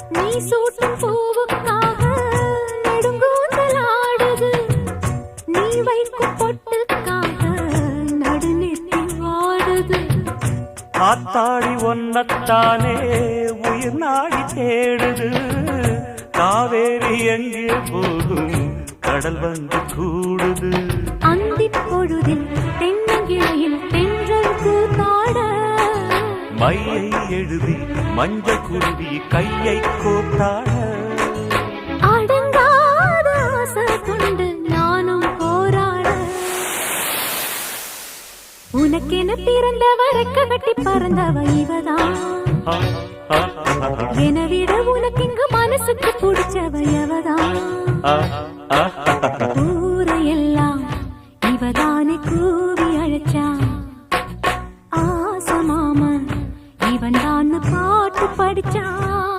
நீ சூட்டும் பூவுக்காக நெடுங்கூந்தல் ஆடுது. நீ வைக்கும் பொட்டுக்காக நடுநெத்தி வாடுது. ஆத்தாடி ஒன்னத்தானே உயிர் நாடி தேடுது. காவேரி எங்கே போகும் கடல் வந்து கூடுது. அந்திப் பொழுதில் தென்னங்கிளையில் தென்றல் கூத்தாட மையை எழுதி மஞ்சள் குருவி கையை கோத்தாட அடங்காத ஆசை கொண்டு நானும் போராட. உனக்கென பிறந்தவ ரெக்க கட்டி பறந்தவ இவதான். என விட உனக்கு இங்கு மனசுக்கு பிடிச்சவ எவதான்.